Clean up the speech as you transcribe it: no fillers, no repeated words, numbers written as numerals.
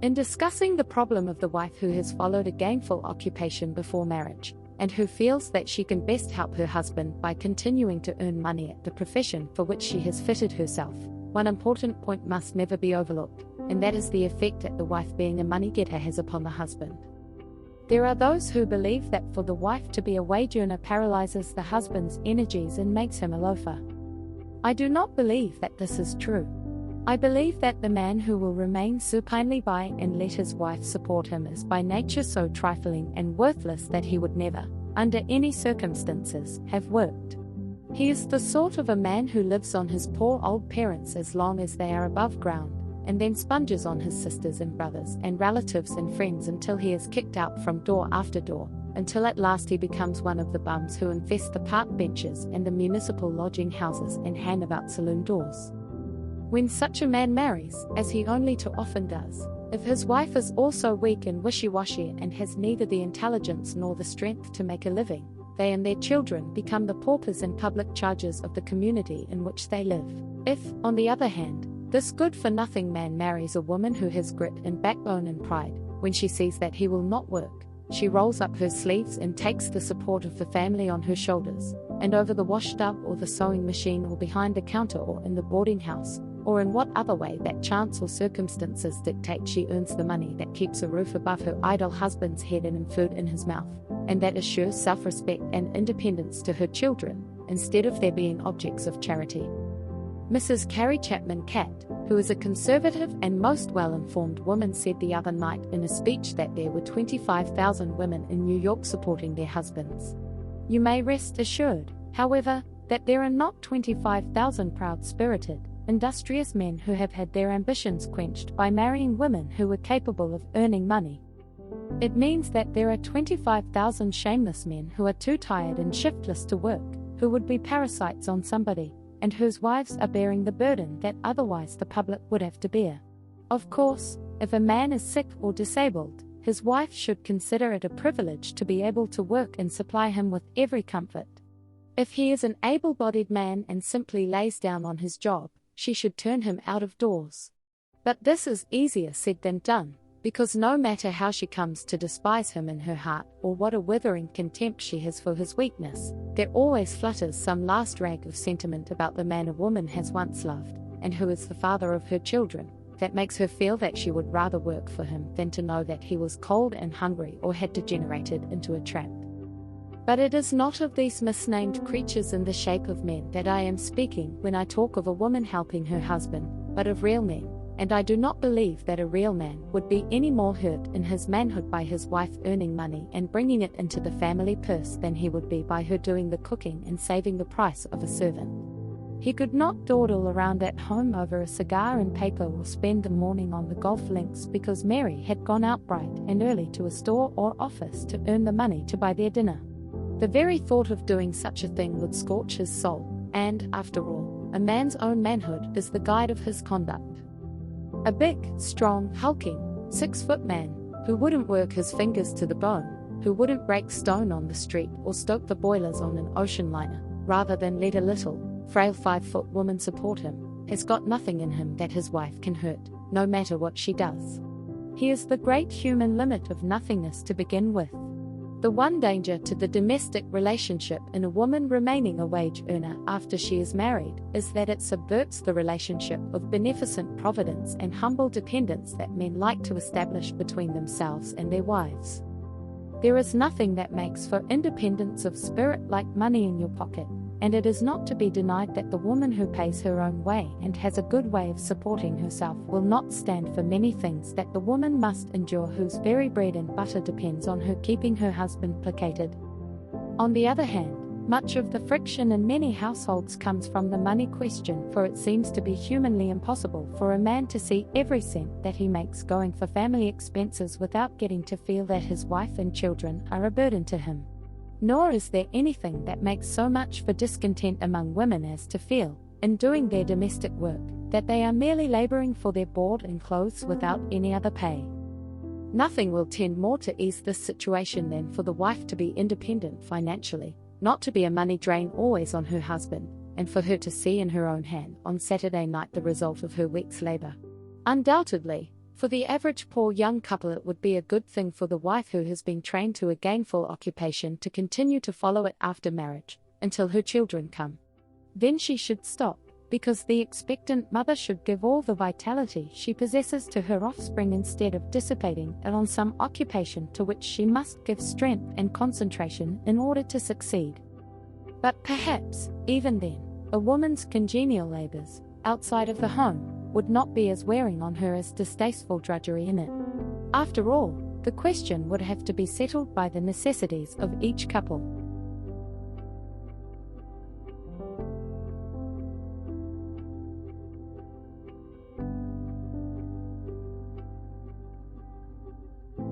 In discussing the problem of the wife who has followed a gainful occupation before marriage, and who feels that she can best help her husband by continuing to earn money at the profession for which she has fitted herself, one important point must never be overlooked, and that is the effect that the wife being a money-getter has upon the husband. There are those who believe that for the wife to be a wage earner paralyzes the husband's energies and makes him a loafer. I do not believe that this is true. I believe that the man who will remain supinely by and let his wife support him is by nature so trifling and worthless that he would never, under any circumstances, have worked. He is the sort of a man who lives on his poor old parents as long as they are above ground, and then sponges on his sisters and brothers and relatives and friends until he is kicked out from door after door, until at last he becomes one of the bums who infest the park benches and the municipal lodging houses and hang about saloon doors. When such a man marries, as he only too often does, if his wife is also weak and wishy-washy and has neither the intelligence nor the strength to make a living, they and their children become the paupers and public charges of the community in which they live. If, on the other hand, this good-for-nothing man marries a woman who has grit and backbone and pride, when she sees that he will not work, she rolls up her sleeves and takes the support of the family on her shoulders, and over the wash-tub or the sewing machine or behind the counter or in the boarding house, or in what other way that chance or circumstances dictate, she earns the money that keeps a roof above her idle husband's head and food in his mouth, and that assures self-respect and independence to her children, instead of their being objects of charity. Mrs. Carrie Chapman Catt, who is a conservative and most well-informed woman, said the other night in a speech that there were 25,000 women in New York supporting their husbands. You may rest assured, however, that there are not 25,000 proud-spirited, industrious men who have had their ambitions quenched by marrying women who were capable of earning money. It means that there are 25,000 shameless men who are too tired and shiftless to work, who would be parasites on somebody, and whose wives are bearing the burden that otherwise the public would have to bear. Of course, if a man is sick or disabled, his wife should consider it a privilege to be able to work and supply him with every comfort. If he is an able-bodied man and simply lays down on his job, she should turn him out of doors. But this is easier said than done, because no matter how she comes to despise him in her heart, or what a withering contempt she has for his weakness, there always flutters some last rag of sentiment about the man a woman has once loved, and who is the father of her children, that makes her feel that she would rather work for him than to know that he was cold and hungry or had degenerated into a tramp. But it is not of these misnamed creatures in the shape of men that I am speaking when I talk of a woman helping her husband, but of real men, and I do not believe that a real man would be any more hurt in his manhood by his wife earning money and bringing it into the family purse than he would be by her doing the cooking and saving the price of a servant. He could not dawdle around at home over a cigar and paper or spend the morning on the golf links because Mary had gone out bright and early to a store or office to earn the money to buy their dinner. The very thought of doing such a thing would scorch his soul, and, after all, a man's own manhood is the guide of his conduct. A big, strong, hulking, 6-foot man, who wouldn't work his fingers to the bone, who wouldn't break stone on the street or stoke the boilers on an ocean liner, rather than let a little, frail 5-foot woman support him, has got nothing in him that his wife can hurt, no matter what she does. He is the great human limit of nothingness to begin with. The one danger to the domestic relationship in a woman remaining a wage earner after she is married is that it subverts the relationship of beneficent providence and humble dependence that men like to establish between themselves and their wives. There is nothing that makes for independence of spirit like money in your pocket, and it is not to be denied that the woman who pays her own way and has a good way of supporting herself will not stand for many things that the woman must endure whose very bread and butter depends on her keeping her husband placated. On the other hand, much of the friction in many households comes from the money question, for it seems to be humanly impossible for a man to see every cent that he makes going for family expenses without getting to feel that his wife and children are a burden to him. Nor is there anything that makes so much for discontent among women as to feel, in doing their domestic work, that they are merely laboring for their board and clothes without any other pay. Nothing will tend more to ease this situation than for the wife to be independent financially, not to be a money drain always on her husband, and for her to see in her own hand on Saturday night the result of her week's labor. Undoubtedly, For the average poor young couple, it would be a good thing for the wife who has been trained to a gainful occupation to continue to follow it after marriage, until her children come. Then she should stop, because the expectant mother should give all the vitality she possesses to her offspring instead of dissipating it on some occupation to which she must give strength and concentration in order to succeed. But perhaps, even then, a woman's congenial labors, outside of the home, would not be as wearing on her as distasteful drudgery in it. After all, the question would have to be settled by the necessities of each couple.